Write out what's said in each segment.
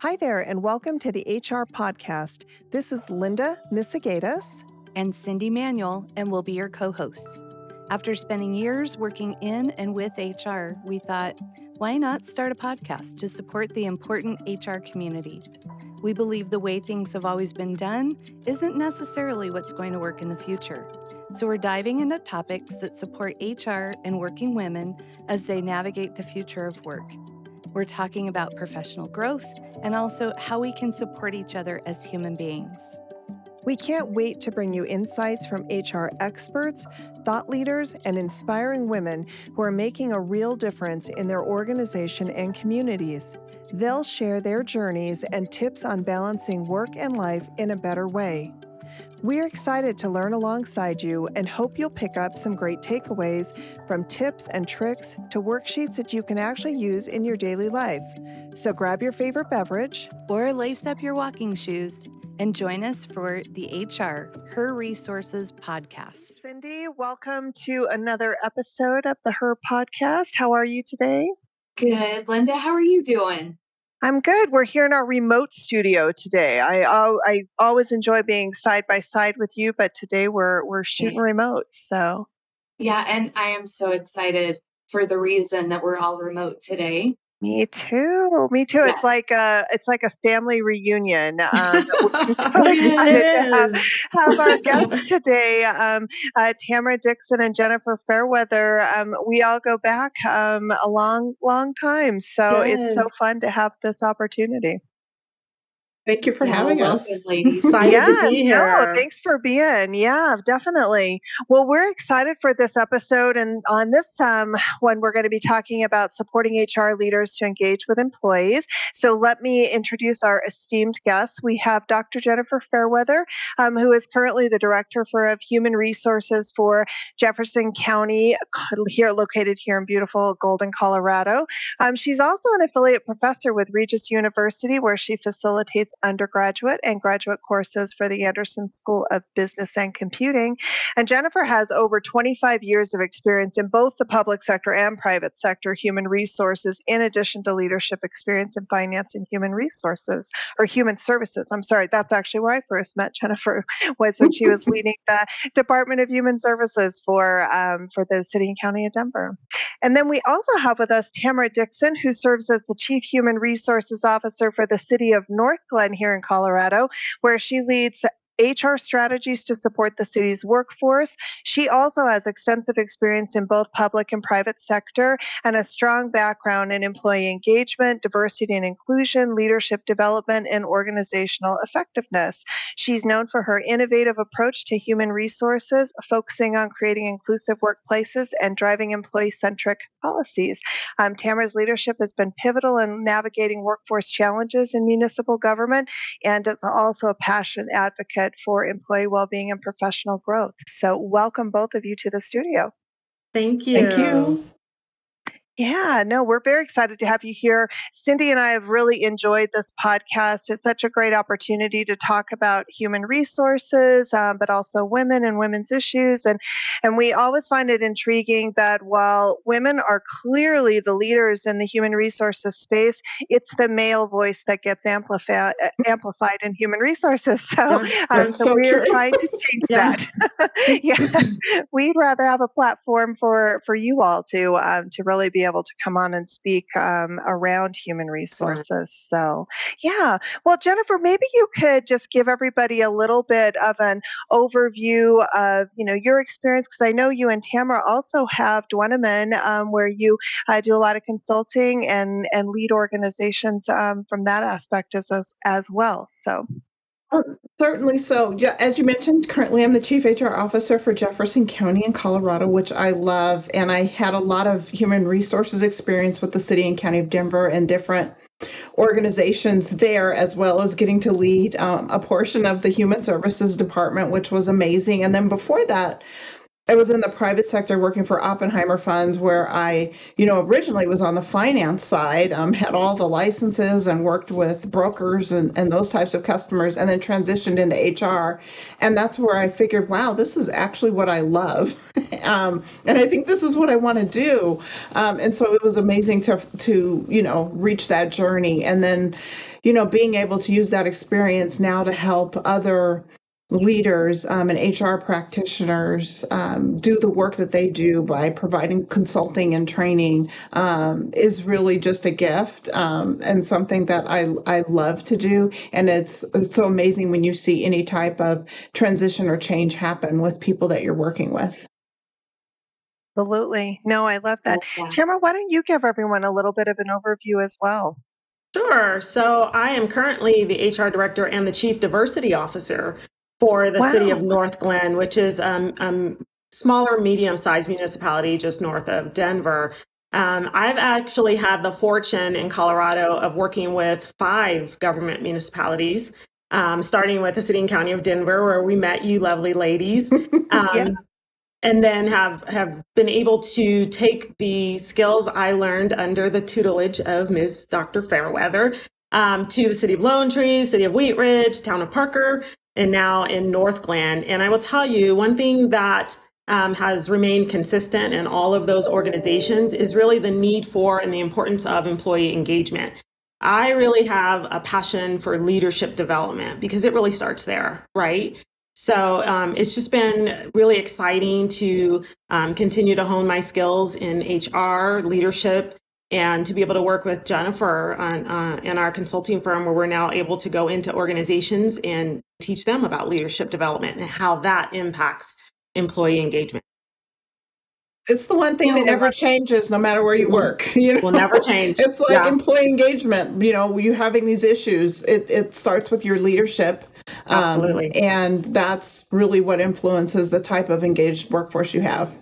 Hi there, and welcome to the HR Podcast. This is Linda Misegadis and Cyndi Manuel, and we'll be your co-hosts. After spending years working in and with HR, we thought, why not start a podcast to support the important HR community? We believe the way things have always been done isn't necessarily what's going to work in the future. So we're diving into topics that support HR and working women as they navigate the future of work. We're talking about professional growth and also how we can support each other as human beings. We can't wait to bring you insights from HR experts, thought leaders, and inspiring women who are making a real difference in their organization and communities. They'll share their journeys and tips on balancing work and life in a better way. We're excited to learn alongside you and hope you'll pick up some great takeaways, from tips and tricks to worksheets that you can actually use in your daily life. So grab your favorite beverage or lace up your walking shoes and join us for the HR Her Resources podcast. Cyndi, welcome to another episode of the Her podcast. How are you today? Good. Linda, how are you doing? I'm good. We're here in our remote studio today. I always enjoy being side by side with you, but today we're shooting remote. So yeah, and I am so excited for the reason that we're all remote today. Me too. Yeah. It's like a family reunion. We're so excited to have our guests today, Tamara Dixon and Jennifer Fairweather. We all go back a long time, so It's so fun to have this opportunity. Thank you for having us. Ladies. Excited to be here. No, thanks for being. Yeah, definitely. Well, we're excited for this episode. And on this one, we're going to be talking about supporting HR leaders to engage with employees. So let me introduce our esteemed guests. We have Dr. Jennifer Fairweather, who is currently the Director of Human Resources for Jefferson County, located here in beautiful Golden, Colorado. She's also an affiliate professor with Regis University, where she facilitates undergraduate and graduate courses for the Anderson School of Business and Computing. And Jennifer has over 25 years of experience in both the public sector and private sector human resources, in addition to leadership experience in finance and human resources, or human services. I'm sorry, that's actually where I first met Jennifer, was when she was leading the Department of Human Services for the city and county of Denver. And then we also have with us Tamara Dixon, who serves as the Chief Human Resources Officer for the city of North Glen here in Colorado, where she leads HR strategies to support the city's workforce. She also has extensive experience in both public and private sector and a strong background in employee engagement, diversity and inclusion, leadership development, and organizational effectiveness. She's known for her innovative approach to human resources, focusing on creating inclusive workplaces and driving employee-centric policies. Tamara's leadership has been pivotal in navigating workforce challenges in municipal government, and is also a passionate advocate for employee well-being and professional growth. So welcome both of you to the studio. Thank you. Thank you. Yeah, no, we're very excited to have you here. Cyndi and I have really enjoyed this podcast. It's such a great opportunity to talk about human resources, but also women and women's issues. And we always find it intriguing that while women are clearly the leaders in the human resources space, it's the male voice that gets amplified in human resources. So we're trying to change that. Yes, we'd rather have a platform for you all to really be able to come on and speak around human resources. So, yeah. Well, Jennifer, maybe you could just give everybody a little bit of an overview of, your experience, because I know you and Tamara also have Dweneman, where you do a lot of consulting and lead organizations from that aspect as well. So. Certainly. So, yeah, as you mentioned, currently I'm the Chief HR Officer for Jefferson County in Colorado, which I love. And I had a lot of human resources experience with the City and County of Denver and different organizations there, as well as getting to lead a portion of the Human Services Department, which was amazing. And then before that, I was in the private sector working for Oppenheimer Funds, where I, originally was on the finance side, had all the licenses and worked with brokers and those types of customers, and then transitioned into HR. And that's where I figured, wow, this is actually what I love. And I think this is what I want to do. And so it was amazing to reach that journey. And then, being able to use that experience now to help other leaders and HR practitioners do the work that they do by providing consulting and training is really just a gift and something that I love to do. And it's so amazing when you see any type of transition or change happen with people that you're working with. Absolutely. No, I love that. Tamara, why don't you give everyone a little bit of an overview as well? Sure. So I am currently the HR director and the chief diversity officer for the city of North Glen, which is a smaller, medium-sized municipality just north of Denver. I've actually had the fortune in Colorado of working with 5 government municipalities, starting with the city and county of Denver, where we met you lovely ladies. And then have been able to take the skills I learned under the tutelage of Ms. Dr. Fairweather to the city of Lone Tree, city of Wheat Ridge, town of Parker, and now in North Glen. And I will tell you, one thing that has remained consistent in all of those organizations is really the need for and the importance of employee engagement. I really have a passion for leadership development because it really starts there, right? So it's just been really exciting to continue to hone my skills in HR, leadership, and to be able to work with Jennifer in our consulting firm, where we're now able to go into organizations and teach them about leadership development and how that impacts employee engagement. It's the one thing that never changes, no matter where you work. Will never change. It's like employee engagement. You having these issues. It starts with your leadership. Absolutely. And that's really what influences the type of engaged workforce you have.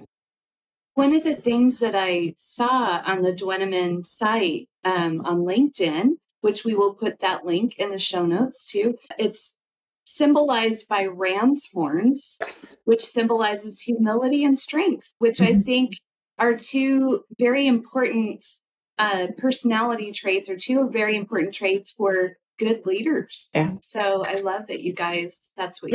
One of the things that I saw on the Dweneman site on LinkedIn, which we will put that link in the show notes too, it's symbolized by ram's horns, which symbolizes humility and strength, which I think are 2 very important personality traits, or 2 very important traits for good leaders. Yeah. So I love that you guys, that's what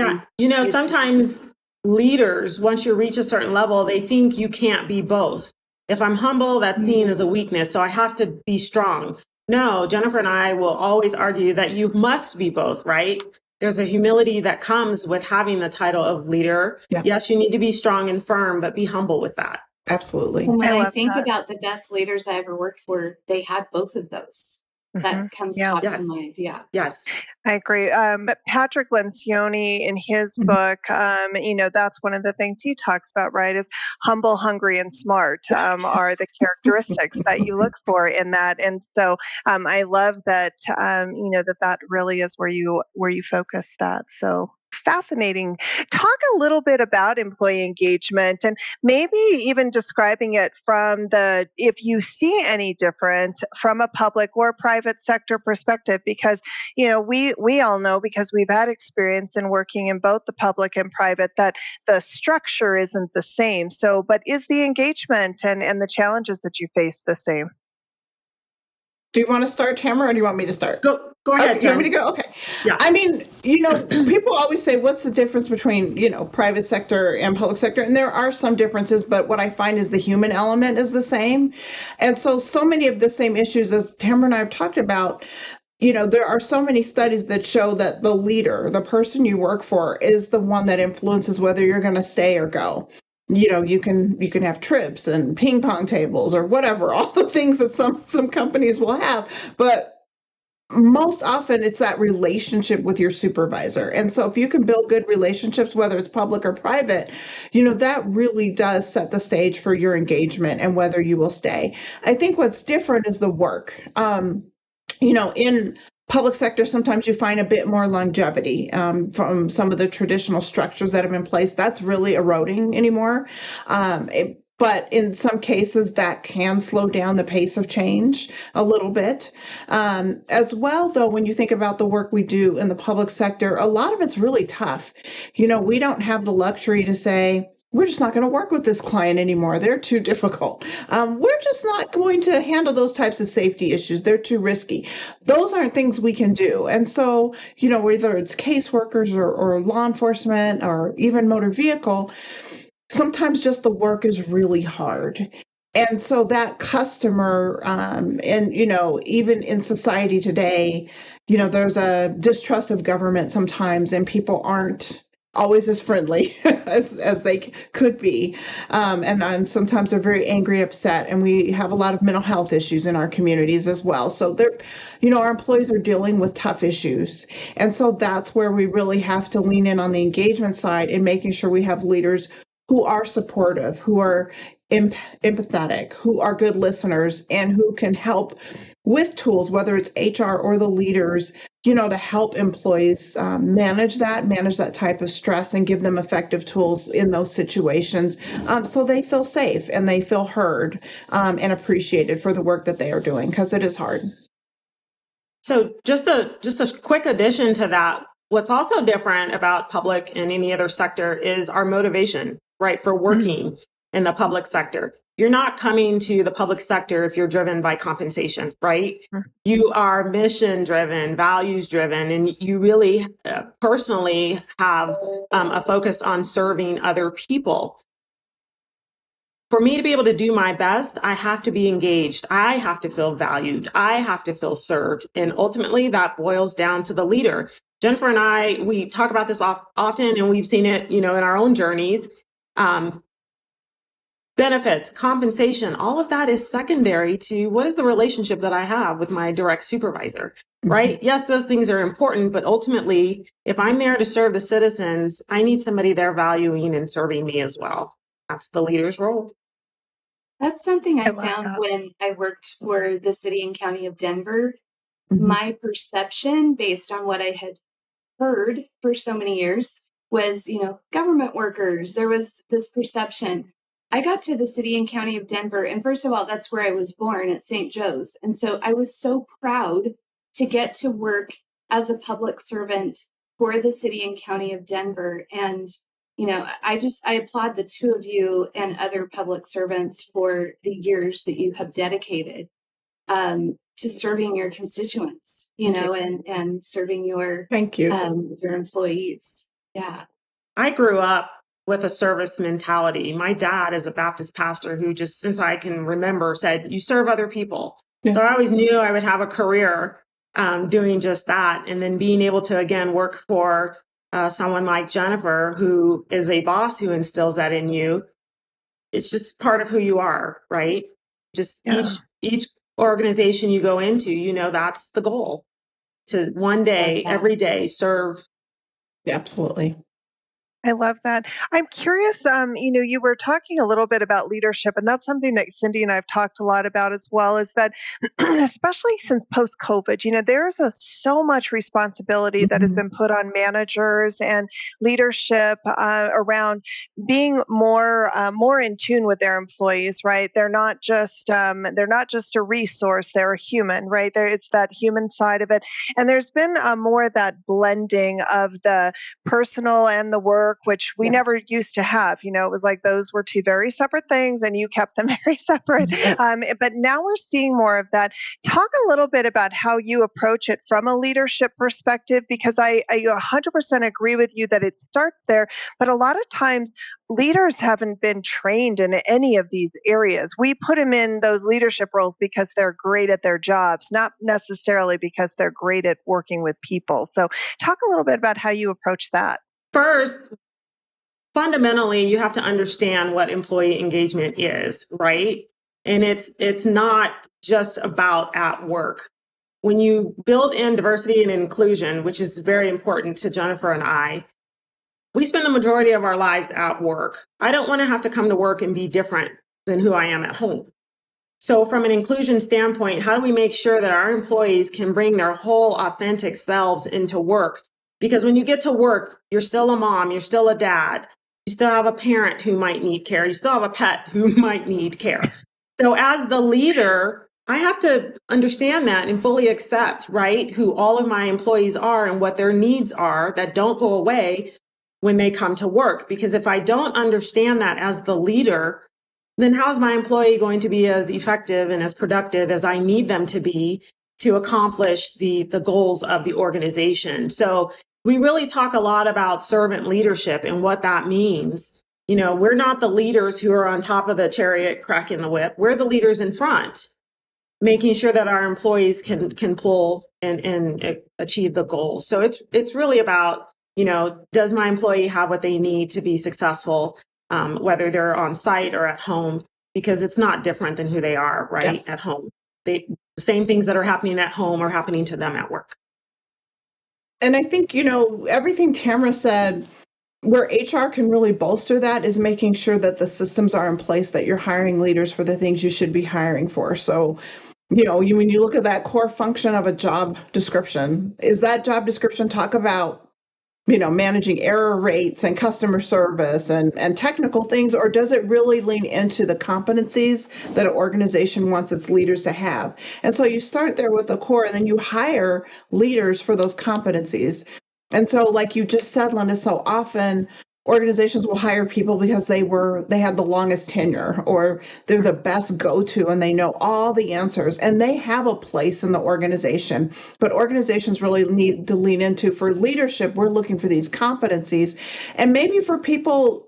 sometimes leaders, once you reach a certain level, they think you can't be both. If I'm humble, that's seen as a weakness, so I have to be strong. No, Jennifer and I will always argue that you must be both, right? There's a humility that comes with having the title of leader. Yeah. Yes, you need to be strong and firm, but be humble with that. Absolutely. When I think about the best leaders I ever worked for, they had both of those. That comes top to mind. Yeah. Yes. I agree. But Patrick Lencioni in his book, that's one of the things he talks about, right, is humble, hungry, and smart are the characteristics that you look for in that. And so I love that, that really is where you focus that. So fascinating. Talk a little bit about employee engagement and maybe even describing it from if you see any difference from a public or private sector perspective, because, we all know, because we've had experience in working in both the public and private, that the structure isn't the same. So, but is the engagement and the challenges that you face the same? Do you want to start, Tamara, or do you want me to start? Go ahead, Jen. You want me to go? Okay. Yeah. I mean, people always say, what's the difference between, private sector and public sector? And there are some differences, but what I find is the human element is the same. And so many of the same issues as Tamara and I have talked about, there are so many studies that show that the leader, the person you work for, is the one that influences whether you're going to stay or go. You can have trips and ping pong tables or whatever, all the things that some companies will have, but most often it's that relationship with your supervisor. And so if you can build good relationships, whether it's public or private, that really does set the stage for your engagement and whether you will stay. I think what's different is the work. In public sector, sometimes you find a bit more longevity from some of the traditional structures that have been in place. That's really eroding anymore. But in some cases, that can slow down the pace of change a little bit. As well, though, when you think about the work we do in the public sector, a lot of it's really tough. We don't have the luxury to say, we're just not going to work with this client anymore. They're too difficult. We're just not going to handle those types of safety issues. They're too risky. Those aren't things we can do. And so, whether it's caseworkers or law enforcement or even motor vehicle, sometimes just the work is really hard. And so that customer, and, even in society today, there's a distrust of government sometimes, and people aren't always as friendly as they could be. And sometimes they're very angry, upset, and we have a lot of mental health issues in our communities as well. So our employees are dealing with tough issues. And so that's where we really have to lean in on the engagement side and making sure we have leaders who are supportive, who are empathetic, who are good listeners, and who can help with tools, whether it's HR or the leaders, to help employees manage that type of stress and give them effective tools in those situations, so they feel safe and they feel heard and appreciated for the work that they are doing, because it is hard. So just a quick addition to that, what's also different about public and any other sector is our motivation, right, for working in the public sector. You're not coming to the public sector if you're driven by compensation, right? You are mission driven, values driven, and you really personally have a focus on serving other people. For me to be able to do my best, I have to be engaged. I have to feel valued. I have to feel served. And ultimately, that boils down to the leader. Jennifer and I, we talk about this often, and we've seen it, in our own journeys. Benefits, compensation, all of that is secondary to what is the relationship that I have with my direct supervisor, right? Yes, those things are important, but ultimately, if I'm there to serve the citizens, I need somebody there valuing and serving me as well. That's the leader's role. That's something I found when I worked for the city and county of Denver. My perception, based on what I had heard for so many years, was, government workers. There was this perception. I got to the city and county of Denver, and first of all, that's where I was born, at St. Joe's. And so I was so proud to get to work as a public servant for the city and county of Denver. And I applaud the two of you and other public servants for the years that you have dedicated to serving your constituents, and serving your your employees. Yeah. I grew up with a service mentality. My dad is a Baptist pastor who just, since I can remember, said, you serve other people. Yeah. So I always knew I would have a career doing just that. And then being able to, again, work for someone like Jennifer, who is a boss who instills that in you. It's just part of who you are, right? Just each organization you go into, that's the goal, to one day, every day, serve. Absolutely. I love that. I'm curious, you were talking a little bit about leadership, and that's something that Cyndi and I have talked a lot about as well, is that especially since post-COVID, there's so much responsibility that has been put on managers and leadership around being more in tune with their employees, right? They're not just a resource, they're a human, right? It's that human side of it. And there's been more of that blending of the personal and the work, which we never used to have. It was like those were two very separate things, and you kept them very separate. But now we're seeing more of that. Talk a little bit about how you approach it from a leadership perspective, because I 100% agree with you that it starts there. But a lot of times, leaders haven't been trained in any of these areas. We put them in those leadership roles because they're great at their jobs, not necessarily because they're great at working with people. So talk a little bit about how you approach that. First, fundamentally, you have to understand what employee engagement is, right? And it's not just about at work. When you build in diversity and inclusion, which is very important to Jennifer and I, we spend the majority of our lives at work. I don't want to have to come to work and be different than who I am at home. So from an inclusion standpoint, how do we make sure that our employees can bring their whole authentic selves into work? Because when you get to work, you're still a mom, you're still a dad, you still have a parent who might need care, you still have a pet who might need care. So as the leader, I have to understand that and fully accept, right, who all of my employees are and what their needs are that don't go away when they come to work. Because if I don't understand that as the leader, then how's my employee going to be as effective and as productive as I need them to be to accomplish the goals of the organization? So we really talk a lot about servant leadership and what that means. we're not the leaders who are on top of the chariot cracking the whip. We're the leaders in front, making sure that our employees can pull and achieve the goals. So it's really about, does my employee have what they need to be successful, whether they're on site or at home, because it's not different than who they are, right? Yeah. At home. The same things that are happening at home are happening to them at work. And I think, everything Tamara said, where HR can really bolster that is making sure that the systems are in place, that you're hiring leaders for the things you should be hiring for. So, when you look at that core function of a job description, is that job description talk about, managing error rates and customer service and technical things, or does it really lean into the competencies that an organization wants its leaders to have? And so you start there with the core, and then you hire leaders for those competencies. And so, like you just said, Linda, so often organizations will hire people because they had the longest tenure, or they're the best go-to and they know all the answers and they have a place in the organization. But organizations really need to lean into, for leadership, we're looking for these competencies. And maybe people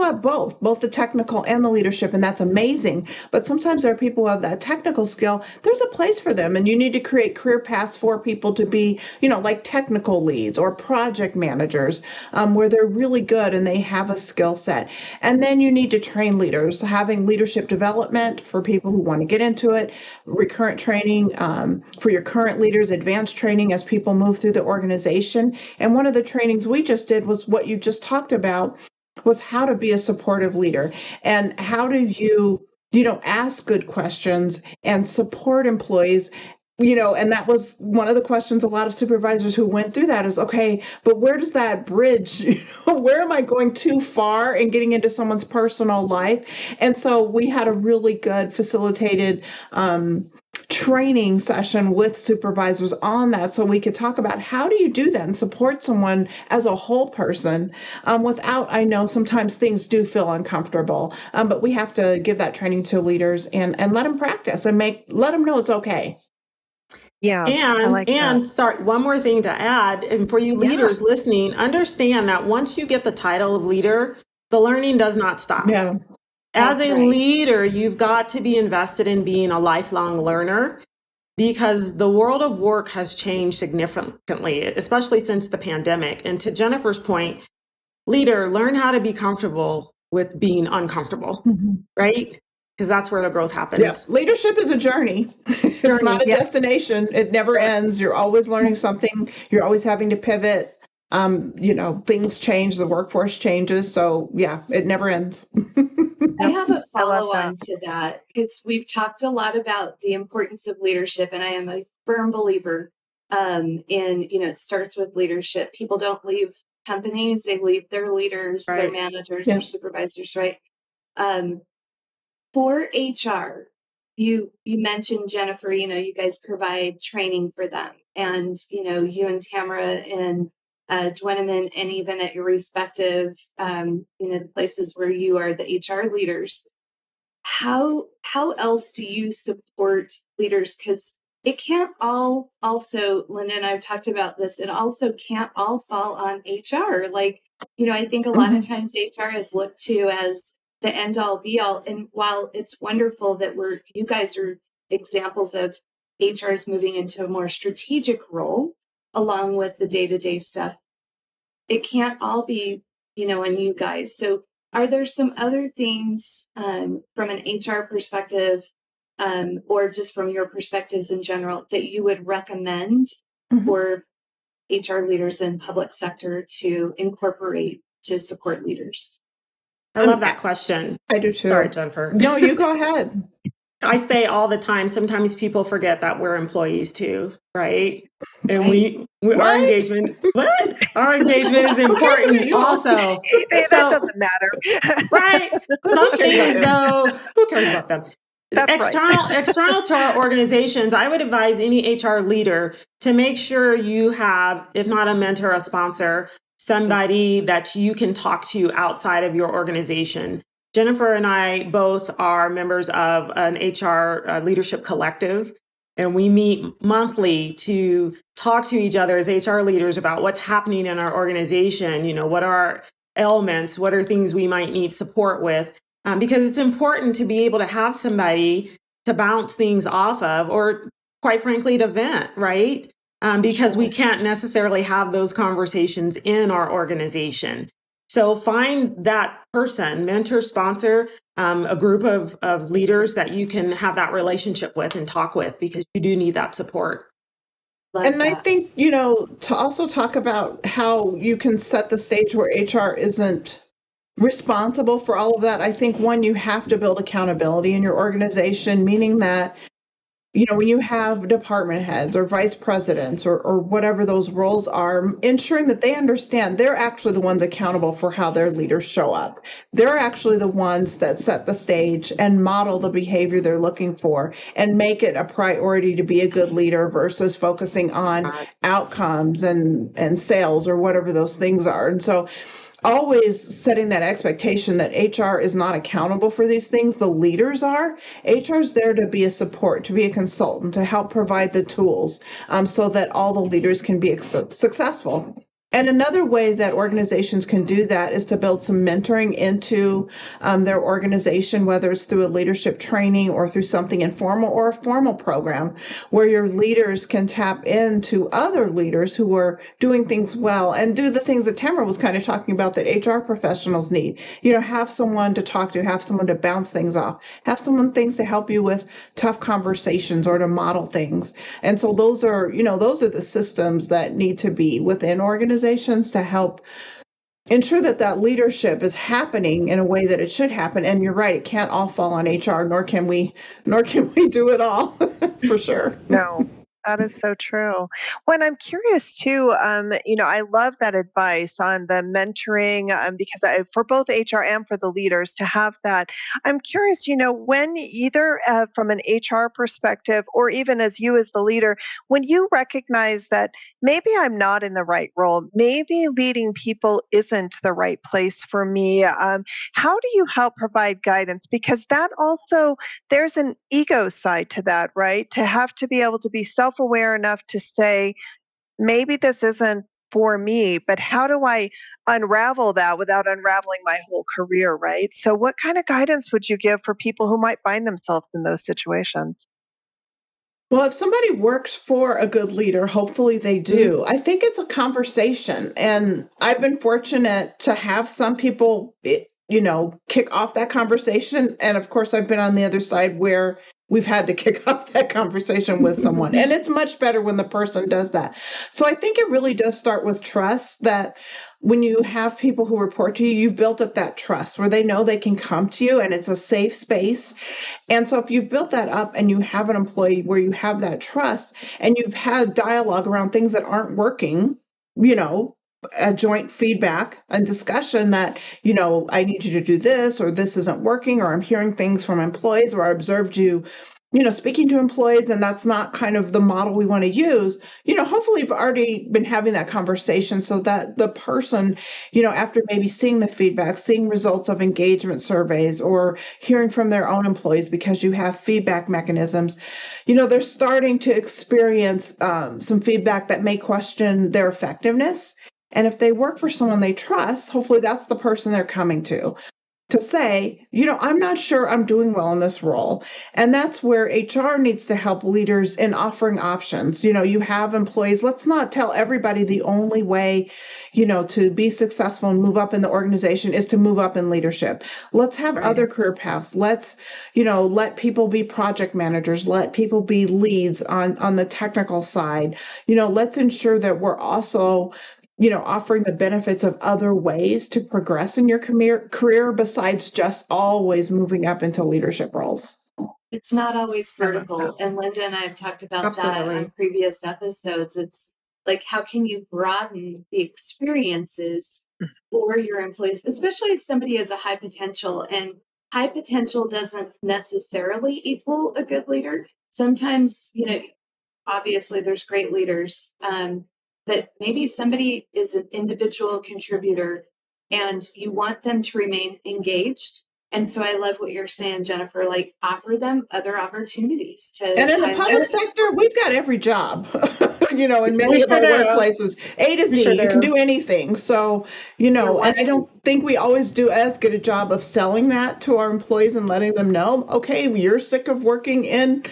have both the technical and the leadership, and that's amazing. But sometimes there are people who have that technical skill. There's a place for them, and you need to create career paths for people to be, like technical leads or project managers, where they're really good and they have a skill set. And then you need to train leaders, having leadership development for people who want to get into it, recurrent training for your current leaders, advanced training as people move through the organization. And one of the trainings we just did was what you just talked about, was how to be a supportive leader, and how do you ask good questions and support employees. And that was one of the questions a lot of supervisors who went through that is, okay, but where does that bridge, where am I going too far and getting into someone's personal life? And so we had a really good facilitated training session with supervisors on that, so we could talk about how do you do that and support someone as a whole person without, I know sometimes things do feel uncomfortable, but we have to give that training to leaders and let them practice and let them know it's okay. Yeah. Sorry, one more thing to add, and for you leaders listening, understand that once you get the title of leader, the learning does not stop. Yeah. As a leader, you've got to be invested in being a lifelong learner, because the world of work has changed significantly, especially since the pandemic. And to Jennifer's point, leader, learn how to be comfortable with being uncomfortable, right? Because that's where the growth happens. Yeah. Leadership is a journey. It's not a destination. It never ends. You're always learning something. You're always having to pivot. Things change, the workforce changes. So yeah, it never ends. I have a follow-on to that, because we've talked a lot about the importance of leadership, and I am a firm believer it starts with leadership. People don't leave companies, they leave their leaders, their managers, their supervisors, right? For HR, you mentioned, Jennifer, you guys provide training for them, and you and Tamara and Dweneman, and even at your respective the places where you are the HR leaders, how else do you support leaders? Because it can't all, also, Linda and I've talked about this, it also can't all fall on HR. I think a lot of times HR is looked to as the end all be all. And while it's wonderful that you guys are examples of HR's moving into a more strategic role along with the day-to-day stuff, it can't all be, on you guys. So are there some other things from an HR perspective or just from your perspectives in general that you would recommend for HR leaders in public sector to incorporate to support leaders? I love that question. I do too. Sorry, Jennifer. No, you go ahead. I say all the time, sometimes people forget that we're employees too, right? And we our engagement is important also. That doesn't matter. Right. Some things though, who cares about them? External to our organizations, I would advise any HR leader to make sure you have, if not a mentor, a sponsor, somebody that you can talk to outside of your organization. Jennifer and I both are members of an HR leadership collective, and we meet monthly to talk to each other as HR leaders about what's happening in our organization. What are ailments, what are things we might need support with, because it's important to be able to have somebody to bounce things off of, or quite frankly, to vent, right? Because we can't necessarily have those conversations in our organization. So find that person, mentor, sponsor, a group of leaders that you can have that relationship with and talk with, because you do need that support. And I think, to also talk about how you can set the stage where HR isn't responsible for all of that. I think one, you have to build accountability in your organization, meaning that when you have department heads or vice presidents or whatever those roles are, ensuring that they understand they're actually the ones accountable for how their leaders show up. They're actually the ones that set the stage and model the behavior they're looking for and make it a priority to be a good leader versus focusing on outcomes and sales or whatever those things are. And so always setting that expectation that HR is not accountable for these things. The leaders are. HR is there to be a support, to be a consultant, to help provide the tools so that all the leaders can be successful. And another way that organizations can do that is to build some mentoring into their organization, whether it's through a leadership training or through something informal or a formal program, where your leaders can tap into other leaders who are doing things well and do the things that Tamara was kind of talking about that HR professionals need. Have someone to talk to, have someone to bounce things off, have someone things to help you with tough conversations or to model things. And so those are the systems that need to be within organizations to help ensure that leadership is happening in a way that it should happen. And you're right, it can't all fall on HR, nor can we do it all for sure. No. That is so true. When I'm curious too, I love that advice on the mentoring because for both HR and for the leaders to have that. I'm curious, when either from an HR perspective or even as you as the leader, when you recognize that maybe I'm not in the right role, maybe leading people isn't the right place for me, how do you help provide guidance? Because that also, there's an ego side to that, right? To have to be able to be self-aware enough to say, maybe this isn't for me, but how do I unravel that without unraveling my whole career, right? So what kind of guidance would you give for people who might find themselves in those situations? Well, if somebody works for a good leader, hopefully they do. I think it's a conversation. And I've been fortunate to have some people, kick off that conversation. And of course, I've been on the other side where we've had to kick off that conversation with someone. And it's much better when the person does that. So I think it really does start with trust, that when you have people who report to you, you've built up that trust where they know they can come to you and it's a safe space. And so if you've built that up and you have an employee where you have that trust and you've had dialogue around things that aren't working, a joint feedback and discussion that, I need you to do this, or this isn't working, or I'm hearing things from employees, or I observed you, speaking to employees, and that's not kind of the model we want to use. Hopefully you've already been having that conversation so that the person, after maybe seeing the feedback, seeing results of engagement surveys or hearing from their own employees, because you have feedback mechanisms, they're starting to experience some feedback that may question their effectiveness. And if they work for someone they trust, hopefully that's the person they're coming to say, I'm not sure I'm doing well in this role. And that's where HR needs to help leaders in offering options. You have employees. Let's not tell everybody the only way, to be successful and move up in the organization is to move up in leadership. Let's have other career paths. Let's, let people be project managers. Let people be leads on the technical side. Let's ensure that we're also offering the benefits of other ways to progress in your career besides just always moving up into leadership roles. It's not always vertical. And Linda and I have talked about that on previous episodes. It's like, how can you broaden the experiences for your employees, especially if somebody has a high potential, and high potential doesn't necessarily equal a good leader. Sometimes, obviously there's great leaders, but maybe somebody is an individual contributor and you want them to remain engaged And so I love what you're saying, Jennifer, like offer them other opportunities to. And in the public sector, we've got every job, in many of our workplaces, A to Z, you can do anything. So, and I don't think we always do as good a job of selling that to our employees and letting them know, okay, you're sick of working in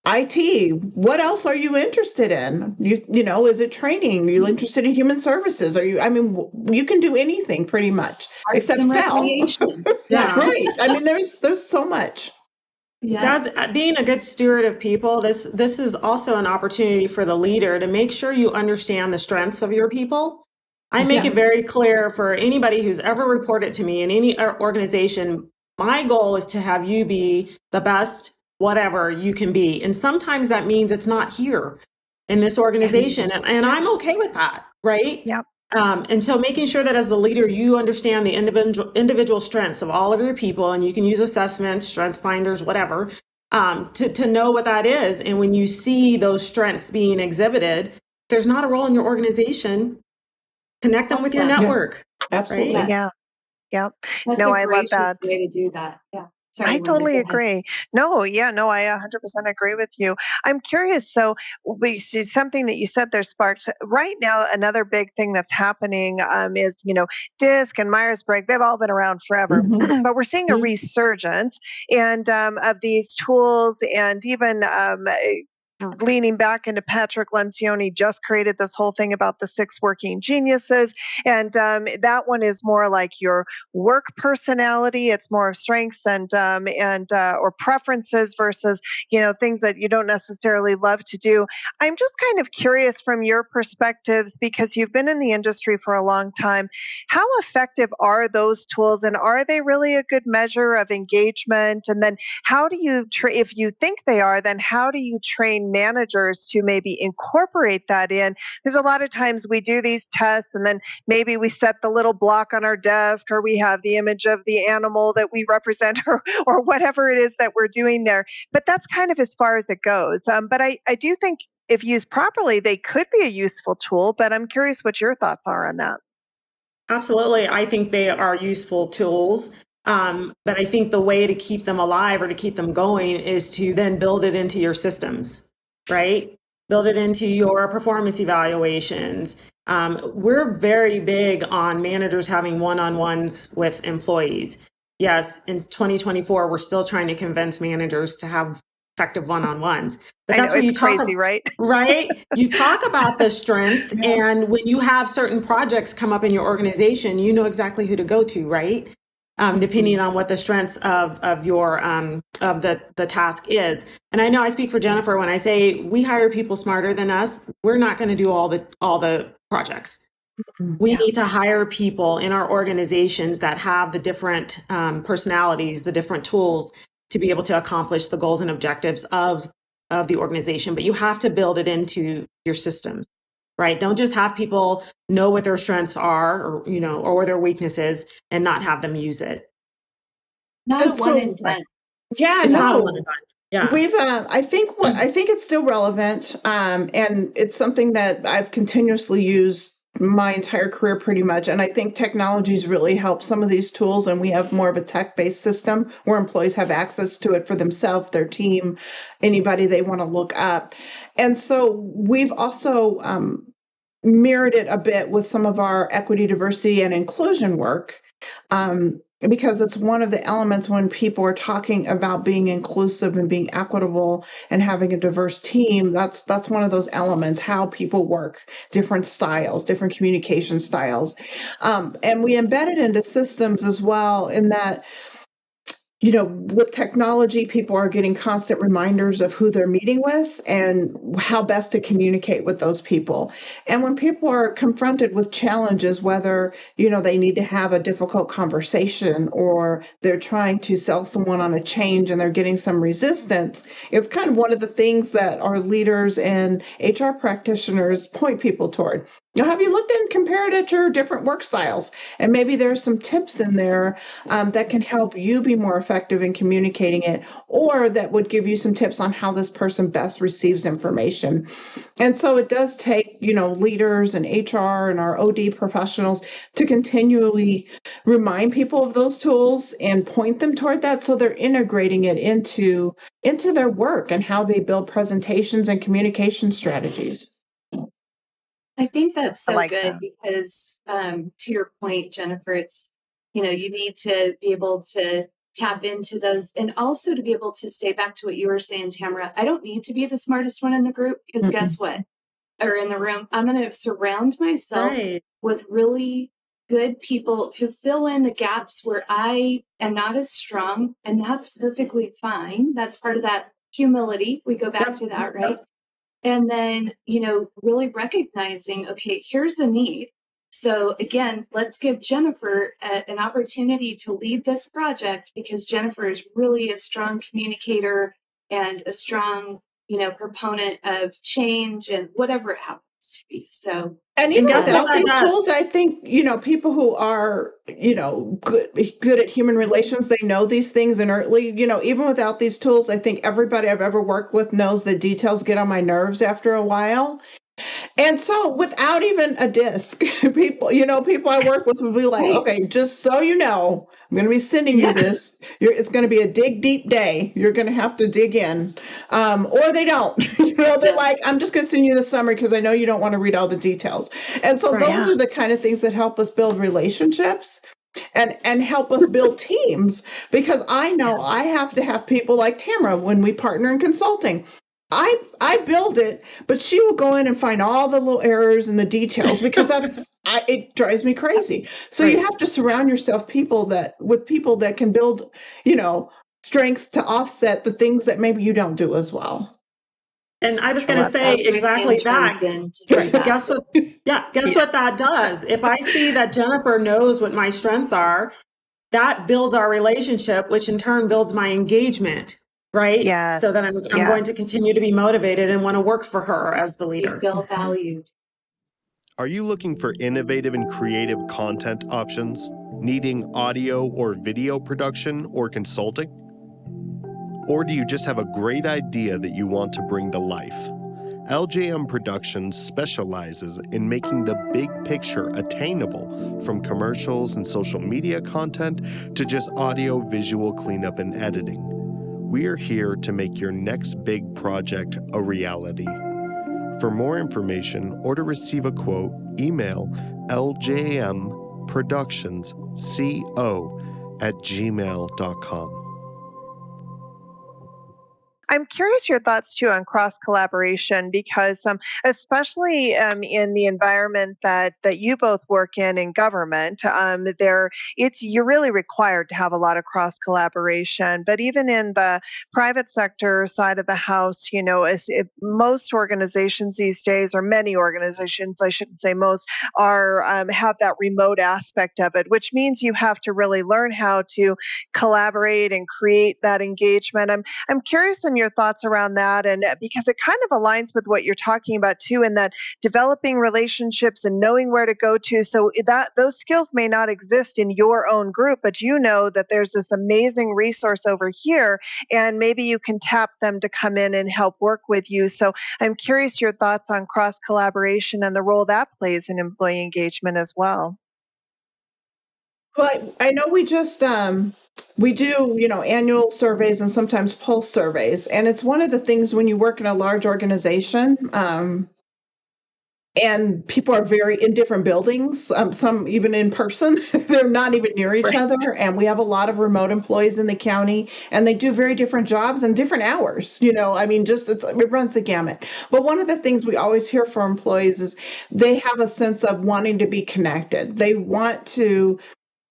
IT. What else are you interested in? Is it training? Are you interested in human services? You can do anything pretty much except sell. Yeah. Right. There's so much. Yes. Being a good steward of people, this is also an opportunity for the leader to make sure you understand the strengths of your people. I make it very clear for anybody who's ever reported to me in any organization, my goal is to have you be the best whatever you can be. And sometimes that means it's not here in this organization. And I'm okay with that, right? Yep. And so making sure that as the leader, you understand the individual strengths of all of your people, and you can use assessments, strength finders, whatever, to know what that is. And when you see those strengths being exhibited, there's not a role in your organization. Connect them with your network. Yeah. Absolutely. Right? Yeah. Yep. That's I love that. way to do that. Yeah. Sorry, I totally agree. I 100% agree with you. I'm curious. So we see something that you said there sparked right now. Another big thing that's happening is, DISC and Myers-Briggs, they've all been around forever, but we're seeing a resurgence of these tools, and even leaning back into Patrick Lencioni just created this whole thing about the 6 working geniuses. And that one is more like your work personality. It's more of strengths and or preferences versus, things that you don't necessarily love to do. I'm just kind of curious from your perspectives, because you've been in the industry for a long time. How effective are those tools, and are they really a good measure of engagement? And then how do you, if you think they are, then how do you train managers to maybe incorporate that in? Because a lot of times we do these tests and then maybe we set the little block on our desk, or we have the image of the animal that we represent, or whatever it is that we're doing there. But that's kind of as far as it goes. But I do think if used properly, they could be a useful tool, but I'm curious what your thoughts are on that. Absolutely. I think they are useful tools. But I think the way to keep them alive or to keep them going is to then build it into your systems, right? Build it into your performance evaluations. We're very big on managers having one-on-ones with employees. Yes, in 2024, we're still trying to convince managers to have effective one-on-ones. But that's where you talk crazy, right? Right? You talk about the strengths, and when you have certain projects come up in your organization, you know exactly who to go to, right? Depending on what the strengths of your of the task is. And I know I speak for Jennifer when I say we hire people smarter than us. We're not going to do all the projects. We need to hire people in our organizations that have the different personalities, the different tools to be able to accomplish the goals and objectives of the organization. But you have to build it into your systems. Right? Don't just have people know what their strengths are, or their weaknesses, and not have them use it. Not a one and done. Yeah, it's not a one and done. Yeah, we've. I think it's still relevant, and it's something that I've continuously used my entire career pretty much. And I think technology's really helped some of these tools, and we have more of a tech-based system where employees have access to it for themselves, their team, anybody they want to look up. And so we've also mirrored it a bit with some of our equity, diversity, and inclusion work, because it's one of the elements when people are talking about being inclusive and being equitable and having a diverse team. That's one of those elements, how people work, different styles, different communication styles. And we embed it into systems as well, in that with technology, people are getting constant reminders of who they're meeting with and how best to communicate with those people. And when people are confronted with challenges, whether, they need to have a difficult conversation or they're trying to sell someone on a change and they're getting some resistance, it's kind of one of the things that our leaders and HR practitioners point people toward. Have you looked and compared at your different work styles? And maybe there's some tips in there that can help you be more effective in communicating it, or that would give you some tips on how this person best receives information. And so it does take, leaders and HR and our OD professionals to continually remind people of those tools and point them toward that, so they're integrating it into their work and how they build presentations and communication strategies. I think that's so like good that. because, to your point, Jennifer, it's, you need to be able to tap into those, and also to be able to say, back to what you were saying, Tamara, I don't need to be the smartest one in the group, because guess what? Or in the room, I'm going to surround myself with really good people who fill in the gaps where I am not as strong, and that's perfectly fine. That's part of that humility. We go back to that, right? And then, really recognizing, okay, here's the need. So again, let's give Jennifer an opportunity to lead this project, because Jennifer is really a strong communicator and a strong, proponent of change and whatever it happens to be. So, and even without these tools, I think, people who are, good at human relations, they know these things innately. Even without these tools, I think everybody I've ever worked with knows the details get on my nerves after a while. And so without even a disc, people I work with will be like, okay, just so you know, I'm going to be sending you this. It's going to be a dig deep day. You're going to have to dig in. Or they don't. They're like, I'm just going to send you the summary because I know you don't want to read all the details. And so those are the kind of things that help us build relationships and help us build teams, because I know I have to have people like Tamara when we partner in consulting. I build it, but she will go in and find all the little errors and the details, because it drives me crazy. So you have to surround yourself with people that can build, strengths to offset the things that maybe you don't do as well. And I was going to say exactly that. Guess what? Guess what that does? If I see that Jennifer knows what my strengths are, that builds our relationship, which in turn builds my engagement. Right? Yes. So that I'm going to continue to be motivated and want to work for her as the leader. You feel valued. Are you looking for innovative and creative content options? Needing audio or video production or consulting? Or do you just have a great idea that you want to bring to life? LJM Productions specializes in making the big picture attainable, from commercials and social media content to just audio-visual cleanup and editing. We are here to make your next big project a reality. For more information or to receive a quote, email ljmproductionsco@gmail.com. I'm curious your thoughts too on cross collaboration, because especially in the environment that you both work in government, you're really required to have a lot of cross collaboration. But even in the private sector side of the house, most organizations these days, or many organizations, I shouldn't say most, are have that remote aspect of it, which means you have to really learn how to collaborate and create that engagement. I'm curious in your thoughts around that, and because it kind of aligns with what you're talking about too, in that developing relationships and knowing where to go to, so that those skills may not exist in your own group, but you know that there's this amazing resource over here, and maybe you can tap them to come in and help work with you. So I'm curious your thoughts on cross collaboration and the role that plays in employee engagement as well. Well, I know we just we do, annual surveys and sometimes pulse surveys. And it's one of the things when you work in a large organization, and people are very in different buildings, some even in person, they're not even near each other. And we have a lot of remote employees in the county, and they do very different jobs and different hours. It runs the gamut. But one of the things we always hear from employees is they have a sense of wanting to be connected. They want to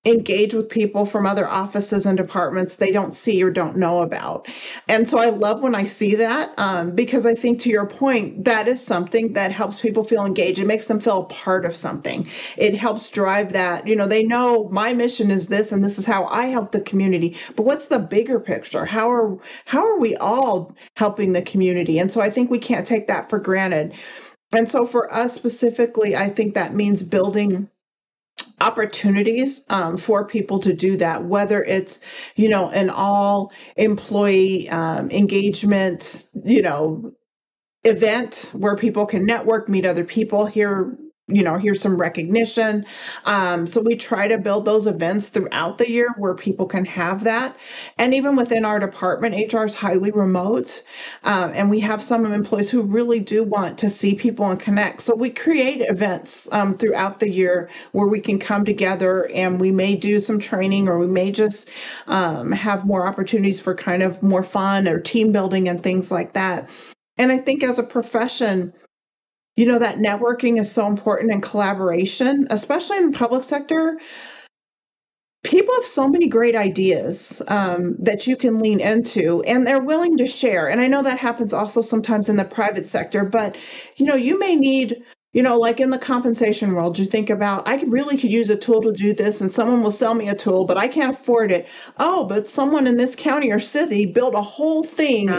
engage with people from other offices and departments they don't see or don't know about. And so I love when I see that, because I think, to your point, that is something that helps people feel engaged. It makes them feel a part of something. It helps drive that, they know my mission is this, and this is how I help the community. But what's the bigger picture? How are we all helping the community? And so I think we can't take that for granted. And so for us specifically, I think that means building opportunities for people to do that, whether it's, an all employee engagement, event where people can network, meet other people, hear some recognition. So we try to build those events throughout the year where people can have that. And even within our department, HR is highly remote. And we have some employees who really do want to see people and connect. So we create events throughout the year where we can come together, and we may do some training, or we may just have more opportunities for kind of more fun or team building and things like that. And I think as a profession, that networking is so important, and collaboration, especially in the public sector. People have so many great ideas that you can lean into, and they're willing to share. And I know that happens also sometimes in the private sector, but, you may need, like in the compensation world, you think about, I really could use a tool to do this, and someone will sell me a tool, but I can't afford it. Oh, but someone in this county or city built a whole thing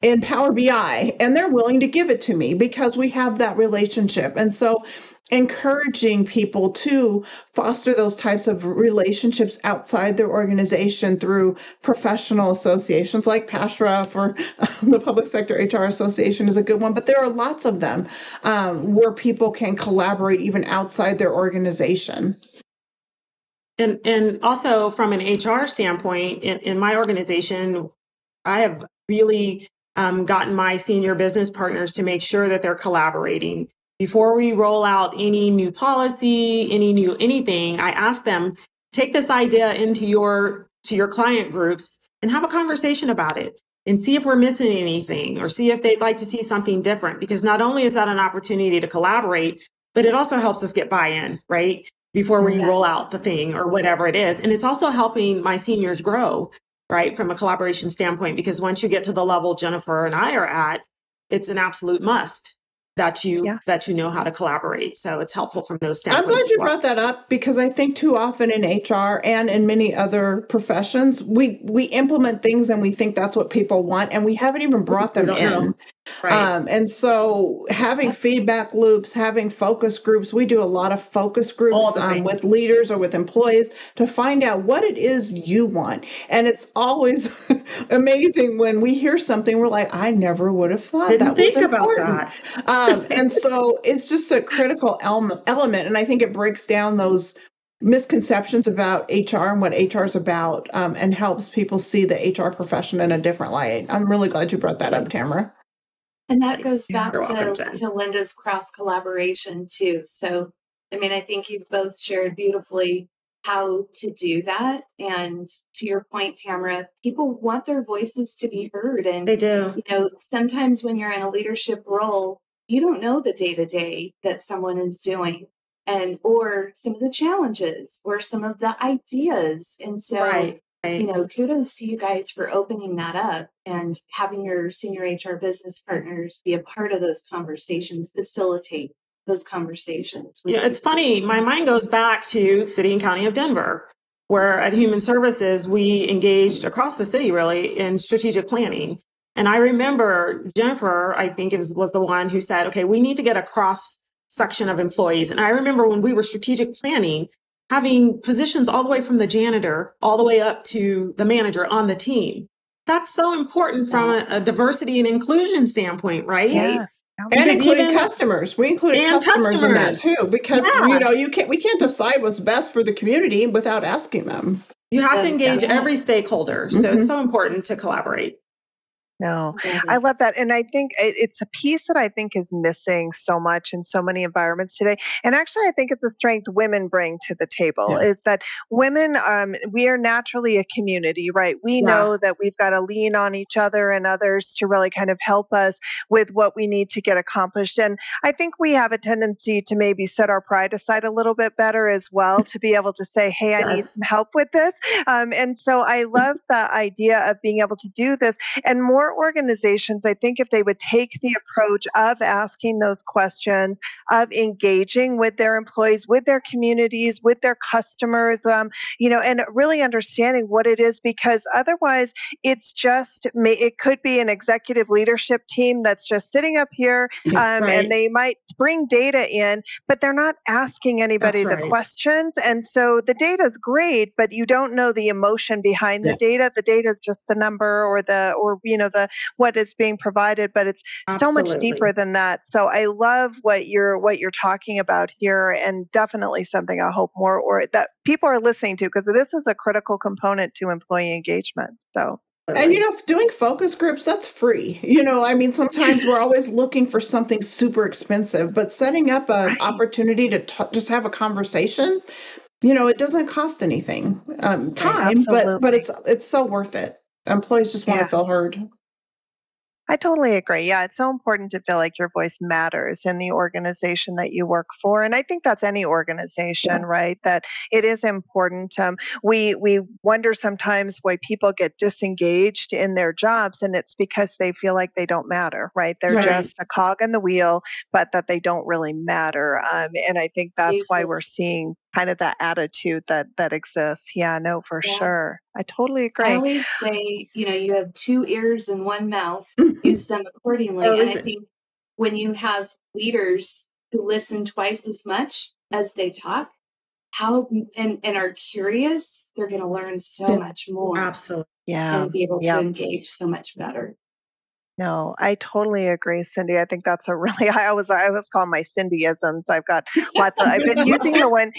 in Power BI, and they're willing to give it to me because we have that relationship. And so encouraging people to foster those types of relationships outside their organization through professional associations like PASHRA for the Public Sector HR Association is a good one, but there are lots of them where people can collaborate even outside their organization. And also from an HR standpoint, in my organization, I have really gotten my senior business partners to make sure that they're collaborating. Before we roll out any new policy, anything, I ask them, take this idea into your client groups and have a conversation about it and see if we're missing anything, or see if they'd like to see something different. Because not only is that an opportunity to collaborate, but it also helps us get buy-in, right? Before we roll out the thing or whatever it is. And it's also helping my seniors grow, right, from a collaboration standpoint, because once you get to the level Jennifer and I are at, it's an absolute must that you know how to collaborate. So it's helpful from those standpoints. I'm glad you brought that up, because I think too often in HR and in many other professions, we implement things and we think that's what people want, and we haven't even brought them in. Right. And so having feedback loops, having focus groups, we do a lot of focus groups with leaders or with employees to find out what it is you want. And it's always amazing when we hear something, we're like, I never would have thought that was important. About that. And so it's just a critical element. And I think it breaks down those misconceptions about HR and what HR is about, and helps people see the HR profession in a different light. I'm really glad you brought that up, Tamara. And that goes back to Linda's cross collaboration too. So, I think you've both shared beautifully how to do that. And to your point, Tamara, people want their voices to be heard. And they do. Sometimes when you're in a leadership role, you don't know the day-to-day that someone is doing, or some of the challenges or some of the ideas. And so kudos to you guys for opening that up and having your senior HR business partners be a part of those conversations, facilitate those conversations. It's funny. My mind goes back to City and County of Denver, where at Human Services, we engaged across the city really in strategic planning. And I remember Jennifer, I think was the one who said, okay, we need to get a cross section of employees. And I remember when we were strategic planning, having positions all the way from the janitor all the way up to the manager on the team. That's so important from a diversity and inclusion standpoint, right? Yes. And including customers. We included customers in that too, because we can't decide what's best for the community without asking them. You have to engage every stakeholder. So it's so important to collaborate. No, I love that. And I think it's a piece that I think is missing so much in so many environments today. And actually, I think it's a strength women bring to the table is that women, we are naturally a community, right? We know that we've got to lean on each other and others to really kind of help us with what we need to get accomplished. And I think we have a tendency to maybe set our pride aside a little bit better as well, to be able to say, hey, I need some help with this. And so I love the idea of being able to do this. And more more organizations, I think if they would take the approach of asking those questions, of engaging with their employees, with their communities, with their customers, and really understanding what it is, because otherwise it could be an executive leadership team that's just sitting up here, Right. and they might bring data in, but they're not asking anybody That's the right. questions. And so the data is great, but you don't know the emotion behind the data. The data is just the number or the what is being provided, but it's so much Absolutely. deeper than that. So I love what you're talking about here, and definitely something I hope more or that people are listening to, because this is a critical component to employee engagement. So. And, doing focus groups, that's free. Sometimes we're always looking for something super expensive, but setting up an opportunity to just have a conversation, it doesn't cost anything, time, but it's so worth it. Employees just want to feel heard. I totally agree. Yeah, it's so important to feel like your voice matters in the organization that you work for. And I think that's any organization, right? That it is important. We wonder sometimes why people get disengaged in their jobs, and it's because they feel like they don't matter, right? They're just a cog in the wheel, but that they don't really matter. And I think that's why we're seeing kind of that attitude that exists. Yeah, no, for sure. I totally agree. I always say, you have 2 ears and 1 mouth, use them accordingly. And I think when you have leaders who listen twice as much as they talk, and are curious, they're going to learn so much more. Absolutely. Yeah. And be able to engage so much better. No, I totally agree, Cyndi. I think that's I always call my Cindyisms. I've got lots of, I've been using her one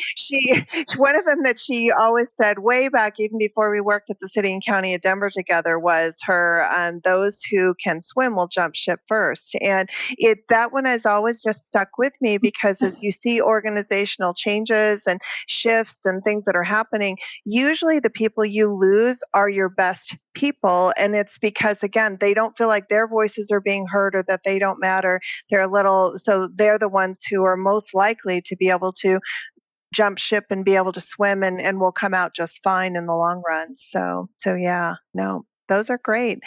of them that she always said way back, even before we worked at the city and county of Denver together, was her, those who can swim will jump ship first. And that one has always just stuck with me, because as you see organizational changes and shifts and things that are happening, usually the people you lose are your best people. And it's because, again, they don't feel like their voices are being heard or that they don't matter. So they're the ones who are most likely to be able to jump ship and be able to swim and will come out just fine in the long run. So yeah, no, those are great.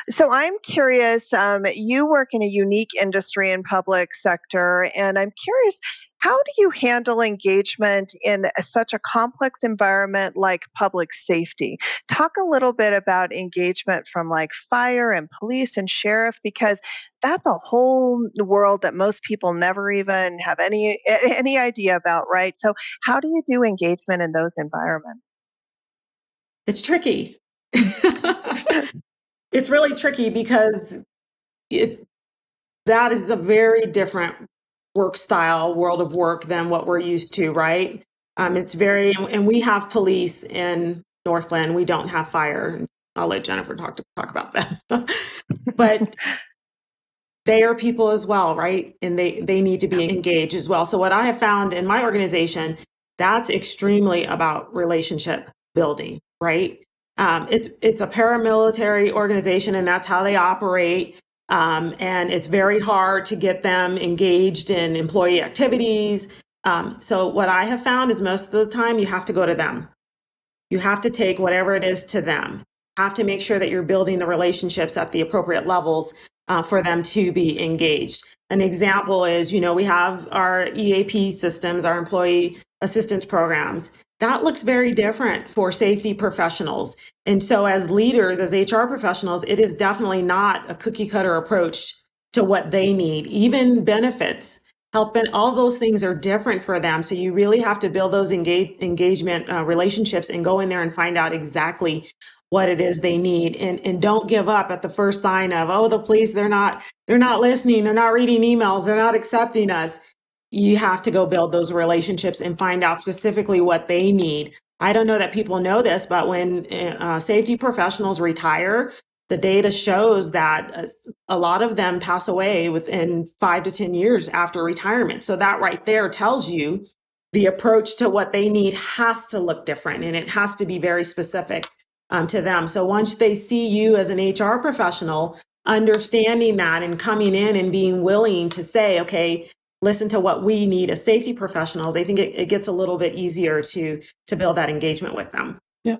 So I'm curious, you work in a unique industry and public sector, and I'm curious, how do you handle engagement in such a complex environment like public safety? Talk a little bit about engagement from like fire and police and sheriff, because that's a whole world that most people never even have any idea about, right? So how do you do engagement in those environments? It's tricky. It's really tricky because that is a very different work style, world of work than what we're used to, right? And we have police in North Glen. We don't have fire. I'll let Jennifer talk about that. But they are people as well, right? And they need to be engaged as well. So what I have found in my organization, that's extremely about relationship building, right? It's a paramilitary organization, and that's how they operate. And it's very hard to get them engaged in employee activities. So what I have found is most of the time you have to go to them. You have to take whatever it is to them. Have to make sure that you're building the relationships at the appropriate levels for them to be engaged. An example is, we have our EAP systems, our employee assistance programs. That looks very different for safety professionals. And so as leaders, as HR professionals, it is definitely not a cookie cutter approach to what they need. Even benefits, health benefits, all those things are different for them. So you really have to build those engagement relationships and go in there and find out exactly what it is they need. And don't give up at the first sign of, the police, they're not listening, they're not reading emails, they're not accepting us. You have to go build those relationships and find out specifically what they need. I don't know that people know this, but when safety professionals retire, the data shows that a lot of them pass away within 5 to 10 years after retirement. So that right there tells you the approach to what they need has to look different, and it has to be very specific to them. So once they see you as an HR professional, understanding that and coming in and being willing to say, okay, listen to what we need as safety professionals, I think it gets a little bit easier to build that engagement with them. Yeah.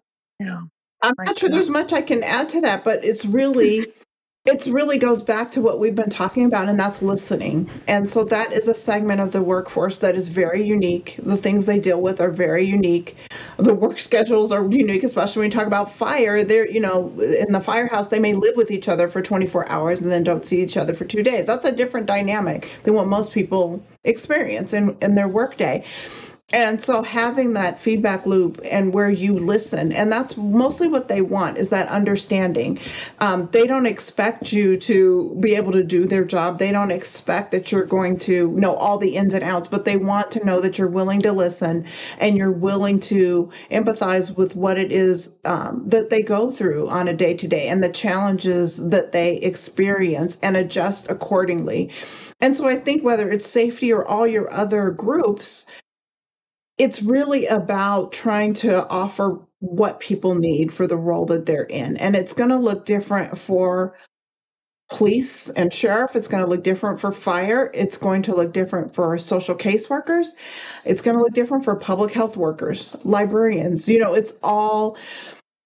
I'm not sure there's much I can add to that, but it's really It really goes back to what we've been talking about, and that's listening. And so that is a segment of the workforce that is very unique. The things they deal with are very unique. The work schedules are unique, especially when you talk about fire. They're, in the firehouse, they may live with each other for 24 hours and then don't see each other for 2 days. That's a different dynamic than what most people experience in their workday. And so having that feedback loop and where you listen, and that's mostly what they want, is that understanding. They don't expect you to be able to do their job. They don't expect that you're going to know all the ins and outs, but they want to know that you're willing to listen and you're willing to empathize with what it is that they go through on a day-to-day and the challenges that they experience and adjust accordingly. And so I think whether it's safety or all your other groups, it's really about trying to offer what people need for the role that they're in. And it's going to look different for police and sheriff. It's going to look different for fire. It's going to look different for social caseworkers. It's going to look different for public health workers, librarians. It's all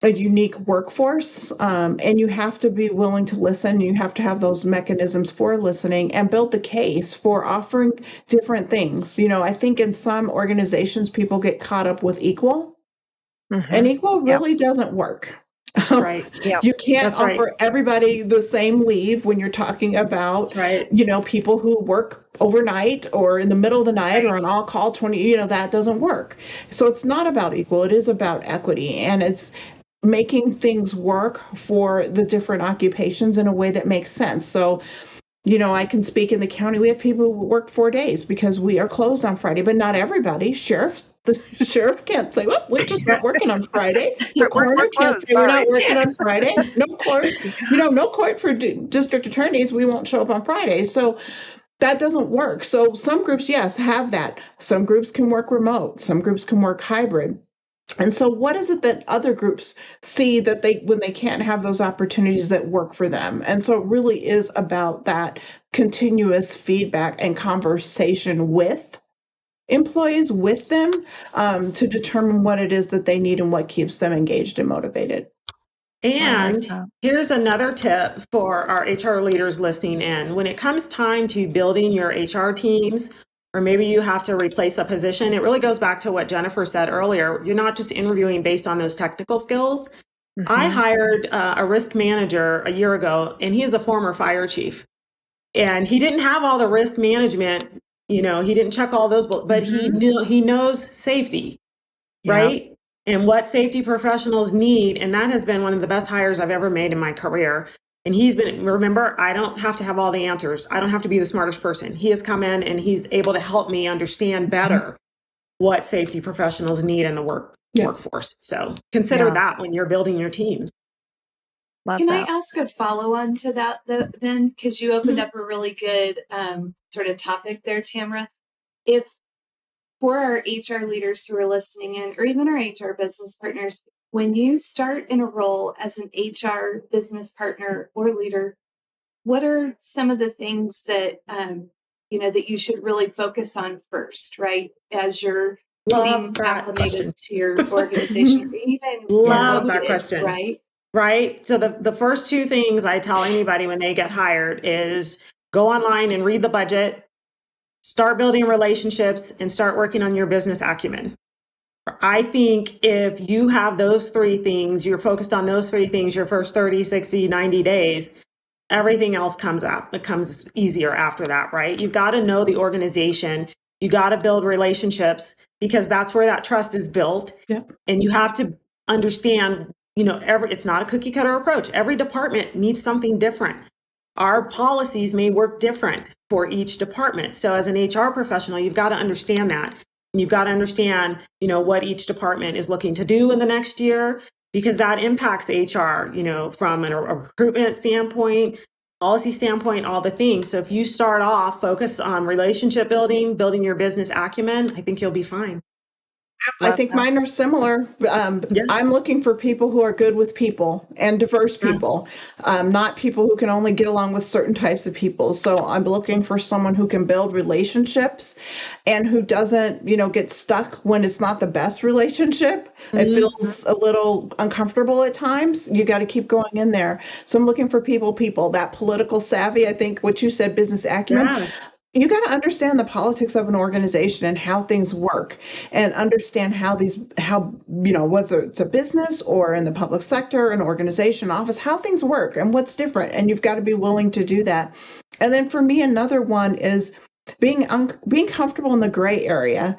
a unique workforce, and you have to be willing to listen. You have to have those mechanisms for listening and build the case for offering different things. I think in some organizations, people get caught up with equal, and equal really doesn't work. Right. You can't offer everybody the same leave when you're talking about, people who work overnight or in the middle of the night or on all call 20, that doesn't work. So it's not about equal. It is about equity, and it's making things work for the different occupations in a way that makes sense. So, I can speak in the county. We have people who work 4 days because we are closed on Friday, but not everybody. The sheriff can't say, well, we're just not working on Friday. The coroner can't say we're not working on Friday. No court, no court for district attorneys. We won't show up on Friday. So that doesn't work. So some groups, yes, have that. Some groups can work remote. Some groups can work hybrid. And so what is it that other groups see that when they can't have those opportunities that work for them? And so it really is about that continuous feedback and conversation with employees, with them, to determine what it is that they need and what keeps them engaged and motivated. And here's another tip for our HR leaders listening in. When it comes time to building your HR teams, or maybe you have to replace a position, it really goes back to what Jennifer said earlier. You're not just interviewing based on those technical skills. I hired a risk manager a year ago, and he is a former fire chief. And he didn't have all the risk management, he didn't check all those, but he knows safety, right? And what safety professionals need. And that has been one of the best hires I've ever made in my career. And remember, I don't have to have all the answers. I don't have to be the smartest person. He has come in and he's able to help me understand better what safety professionals need in the workforce. So consider that when you're building your teams. Can I ask a follow-on to that, then? Because you opened up a really good sort of topic there, Tamara. If for our HR leaders who are listening in, or even our HR business partners, when you start in a role as an HR business partner or leader, what are some of the things that that you should really focus on first, right? As you're getting acclimated to your organization, or even love that question, right? Right. So the first two things I tell anybody when they get hired is go online and read the budget, start building relationships, and start working on your business acumen. I think if you have those three things, you're focused on those three things, your first 30, 60, 90 days, everything else comes out. It comes easier after that, right? You've got to know the organization. You got to build relationships because that's where that trust is built. Yep. And you have to understand, it's not a cookie cutter approach. Every department needs something different. Our policies may work different for each department. So as an HR professional, you've got to understand that. You've got to understand, what each department is looking to do in the next year, because that impacts HR, from a recruitment standpoint, policy standpoint, all the things. So if you start off, focus on relationship building your business acumen, I think you'll be fine. I think mine are similar. I'm looking for people who are good with people and diverse people, not people who can only get along with certain types of people. So I'm looking for someone who can build relationships and who doesn't, get stuck when it's not the best relationship. It feels a little uncomfortable at times. You got to keep going in there. So I'm looking for people, that political savvy. I think what you said, business acumen. Yeah. You got to understand the politics of an organization and how things work, and understand how whether it's a business or in the public sector, an organization, office, how things work and what's different. And you've got to be willing to do that. And then for me, another one is being comfortable in the gray area.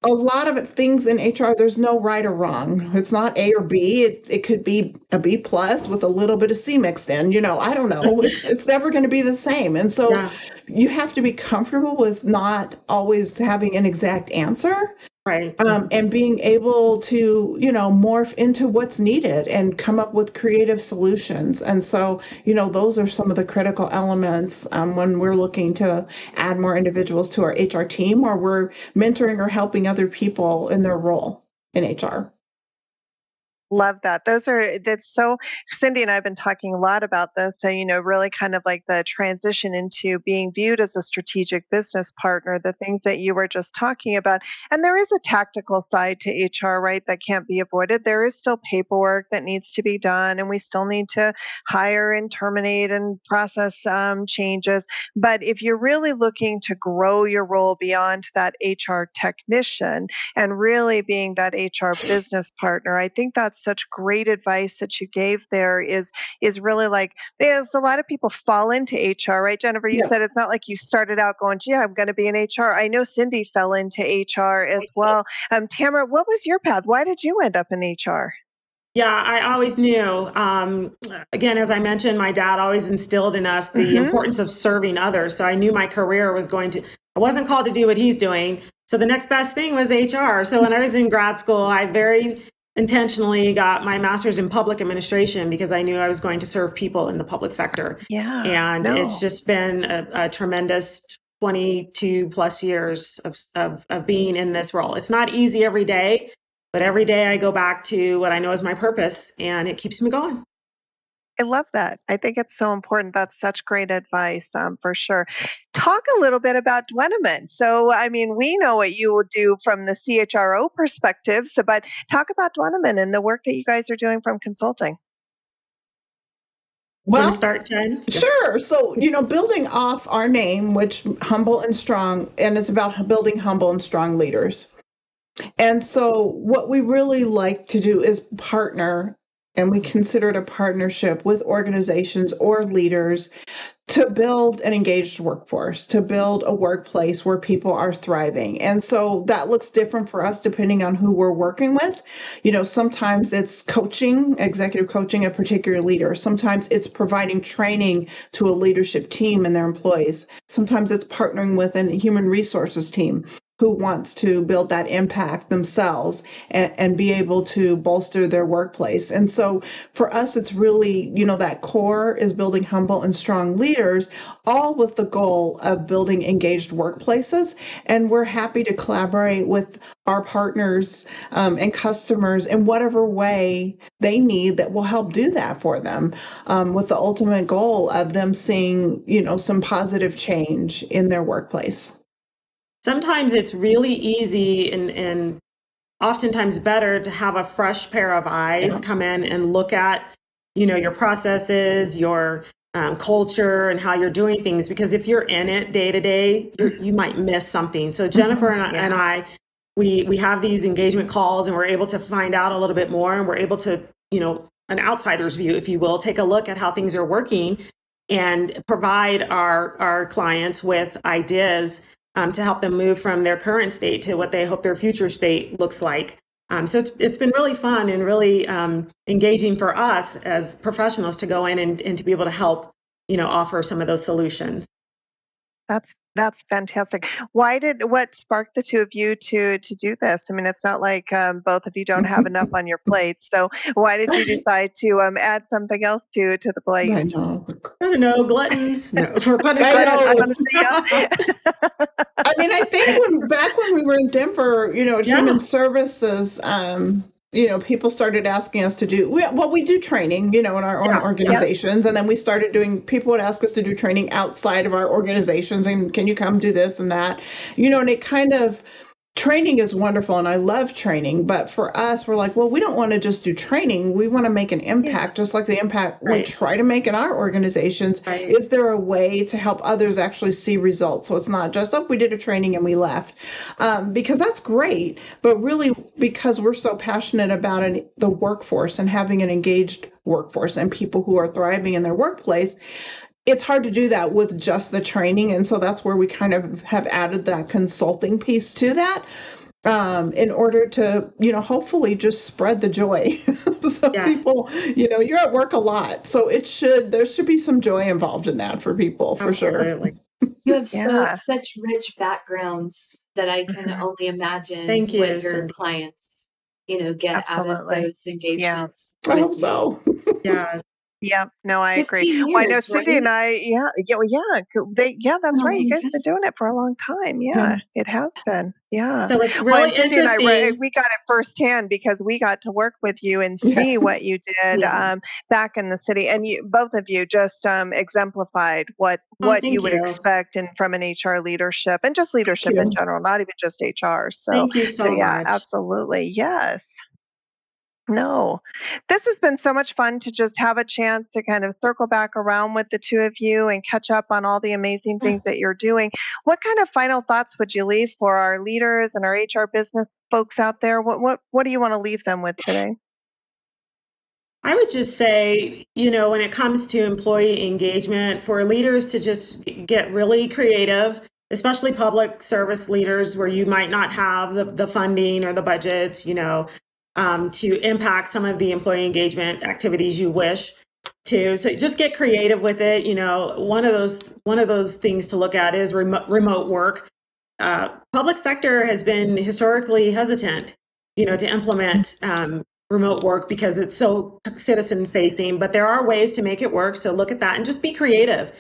A lot of things in HR, there's no right or wrong. It's not A or B. It could be a B plus with a little bit of C mixed in. I don't know. It's never going to be the same. And so you have to be comfortable with not always having an exact answer. Right. And being able to, morph into what's needed and come up with creative solutions. And so, those are some of the critical elements when we're looking to add more individuals to our HR team, or we're mentoring or helping other people in their role in HR. Love that. That's so, Cyndi and I have been talking a lot about this. So, really kind of like the transition into being viewed as a strategic business partner, the things that you were just talking about. And there is a tactical side to HR, right, that can't be avoided. There is still paperwork that needs to be done, and we still need to hire and terminate and process changes. But if you're really looking to grow your role beyond that HR technician and really being that HR business partner, I think that's such great advice that you gave there is really like, there's a lot of people fall into HR, right, Jennifer? You said it's not like you started out going, gee, I'm going to be in HR. I know Cyndi fell into HR as well. Tamara, what was your path? Why did you end up in HR? Yeah, I always knew, again, as I mentioned, my dad always instilled in us the importance of serving others. So I knew my career was I wasn't called to do what he's doing. So the next best thing was HR. So when I was in grad school, I very intentionally got my master's in public administration because I knew I was going to serve people in the public sector. Yeah. And it's just been a tremendous 22 plus years of being in this role. It's not easy every day, but every day I go back to what I know is my purpose, and it keeps me going. I love that. I think it's so important. That's such great advice, for sure. Talk a little bit about Dweneman. So, we know what you will do from the CHRO perspective, but talk about Dweneman and the work that you guys are doing from consulting. Well, want to start, Jen? Sure. So, building off our name, which humble and strong, and it's about building humble and strong leaders. And so what we really like to do is partner, and we consider it a partnership with organizations or leaders to build an engaged workforce, to build a workplace where people are thriving. And so that looks different for us depending on who we're working with. Sometimes it's coaching, executive coaching a particular leader. Sometimes it's providing training to a leadership team and their employees. Sometimes it's partnering with a human resources team who wants to build that impact themselves and be able to bolster their workplace. And so for us, it's really, that core is building humble and strong leaders, all with the goal of building engaged workplaces. And we're happy to collaborate with our partners and customers in whatever way they need that will help do that for them, with the ultimate goal of them seeing, some positive change in their workplace. Sometimes it's really easy and oftentimes better to have a fresh pair of eyes come in and look at, your processes, your culture, and how you're doing things. Because if you're in it day to day, you might miss something. So Jennifer and I, we have these engagement calls, and we're able to find out a little bit more, and we're able to, an outsider's view, if you will, take a look at how things are working and provide our clients with ideas to help them move from their current state to what they hope their future state looks like. So it's been really fun and really engaging for us as professionals to go in and to be able to help, offer some of those solutions. That's fantastic. What sparked the two of you to do this? I mean, it's not like both of you don't have enough on your plates. So why did you decide to add something else to the plate? I know. I don't know, gluttons for punishment. I know. Honestly, yeah. I mean, I think back when we were in Denver, at Human Services, people started asking us to do, we do training, in our own organizations. And then we started people would ask us to do training outside of our organizations. And can you come do this and that? And it kind of, training is wonderful and I love training, but for us, we're like, well, we don't want to just do training. We want to make an impact, just like the impact we try to make in our organizations. Right. Is there a way to help others actually see results? So it's not just, we did a training and we left, because that's great, but really because we're so passionate about the workforce and having an engaged workforce and people who are thriving in their workplace, it's hard to do that with just the training. And so that's where we kind of have added that consulting piece to that, in order to, hopefully just spread the joy. So people, you're at work a lot. So there should be some joy involved in that for people, for Absolutely. sure. You have such rich backgrounds that I can only imagine Thank you, what your Cyndi. clients, get Absolutely. out of those engagements. I hope so. Yes. Yeah, no, I agree. 15 Well, I know years, Cyndi and I, that's Oh, right. You guys okay. have been doing it for a long time. Yeah, it has been. Yeah. So it's Well, really and Cyndi and I, interesting. we got it firsthand because we got to work with you and see what you did back in the city, and both of you just exemplified what thank you would you. expect from an HR leadership and just leadership in general, not even just HR. So, Thank you so yeah, much. absolutely, yes. No, this has been so much fun to just have a chance to kind of circle back around with the two of you and catch up on all the amazing things that you're doing. What kind of final thoughts would you leave for our leaders and our HR business folks out there? What do you want to leave them with today? I would just say, when it comes to employee engagement, for leaders to just get really creative, especially public service leaders where you might not have the funding or the budgets, to impact some of the employee engagement activities you wish to. So just get creative with it. One of those things to look at is remote work. Public sector has been historically hesitant, to implement remote work because it's so citizen facing, but there are ways to make it work. So look at that and just be creative.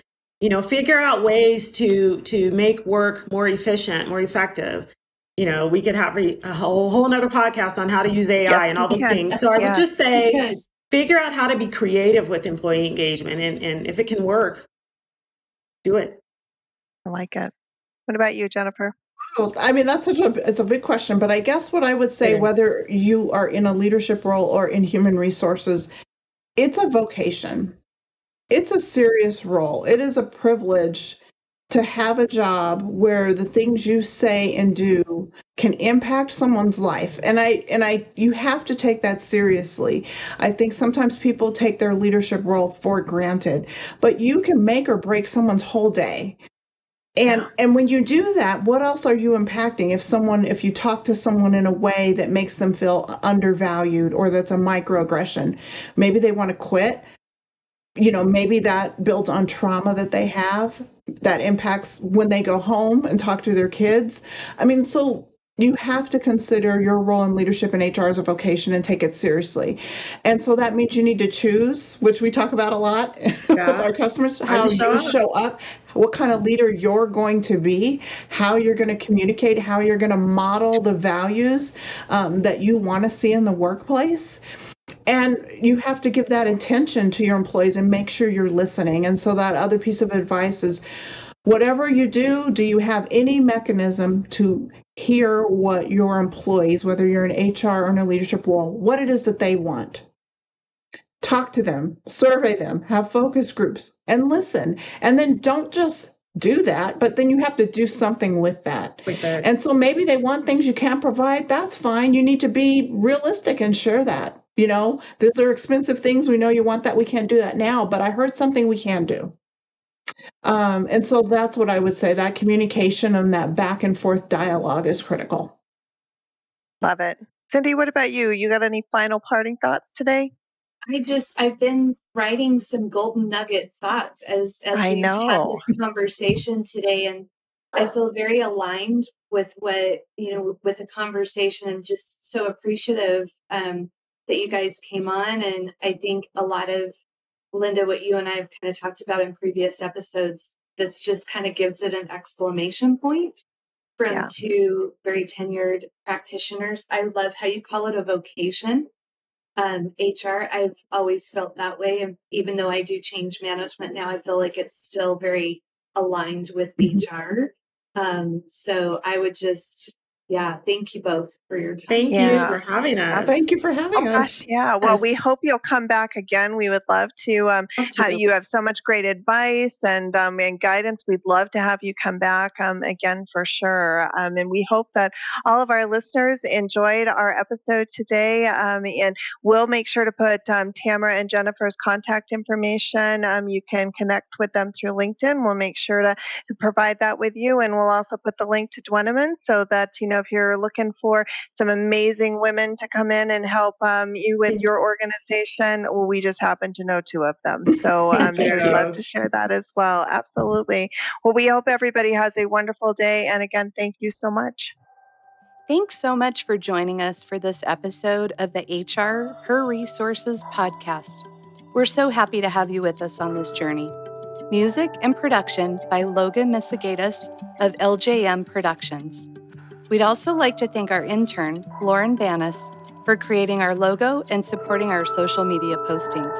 Figure out ways to make work more efficient, more effective. We could have a whole another podcast on how to use AI and all those things. So I would just say, figure out how to be creative with employee engagement, and if it can work, do it. I like it. What about you, Jennifer? Well, I mean, it's a big question, but I guess what I would say, whether you are in a leadership role or in human resources, it's a vocation. It's a serious role. It is a privilege to have a job where the things you say and do can impact someone's life. And you have to take that seriously. I think sometimes people take their leadership role for granted, but you can make or break someone's whole day. And when you do that, what else are you impacting? If you talk to someone in a way that makes them feel undervalued, or that's a microaggression, maybe they want to quit. Maybe that builds on trauma that they have that impacts when they go home and talk to their kids. I mean, so you have to consider your role in leadership in HR as a vocation and take it seriously. And so that means you need to choose, which we talk about a lot with our customers, how you show up, what kind of leader you're going to be, how you're going to communicate, how you're going to model the values that you want to see in the workplace. And you have to give that attention to your employees and make sure you're listening. And so that other piece of advice is, whatever you do you have any mechanism to hear what your employees, whether you're in HR or in a leadership role, what it is that they want? Talk to them, survey them, have focus groups, and listen. And then don't just do that, but then you have to do something with that. And so maybe they want things you can't provide. That's fine. You need to be realistic and share that. These are expensive things. We know you want that. We can't do that now, but I heard something we can do. And so that's what I would say. That communication and that back and forth dialogue is critical. Love it. Cyndi, what about you? You got any final parting thoughts today? I've been writing some golden nugget thoughts as I we've had know. this conversation today, and I feel very aligned with what, with the conversation. I'm just so appreciative that you guys came on. And I think a lot of, Linda, what you and I have kind of talked about in previous episodes, this just kind of gives it an exclamation point from two very tenured practitioners. I love how you call it a vocation. HR, I've always felt that way. And even though I do change management now, I feel like it's still very aligned with HR. So I would just, thank you both for your time. Thank you for having us. Thank you for having us. Gosh, yeah. Well, we hope you'll come back again. We would love to. You have so much great advice and guidance. We'd love to have you come back again for sure. And we hope that all of our listeners enjoyed our episode today. And we'll make sure to put Tamara and Jennifer's contact information. You can connect with them through LinkedIn. We'll make sure to provide that with you. And we'll also put the link to Dweneman so that, if you're looking for some amazing women to come in and help you with your organization. Well, we just happen to know two of them. So we'd love to share that as well. Absolutely. Well, we hope everybody has a wonderful day. And again, thank you so much. Thanks so much for joining us for this episode of the HR Her Resources podcast. We're so happy to have you with us on this journey. Music and production by Logan Misegadis of LJM Productions. We'd also like to thank our intern, Lauren Banas, for creating our logo and supporting our social media postings.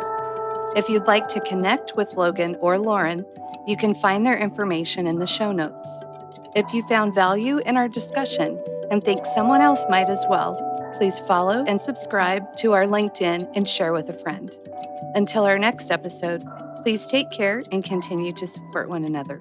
If you'd like to connect with Logan or Lauren, you can find their information in the show notes. If you found value in our discussion and think someone else might as well, please follow and subscribe to our LinkedIn and share with a friend. Until our next episode, please take care and continue to support one another.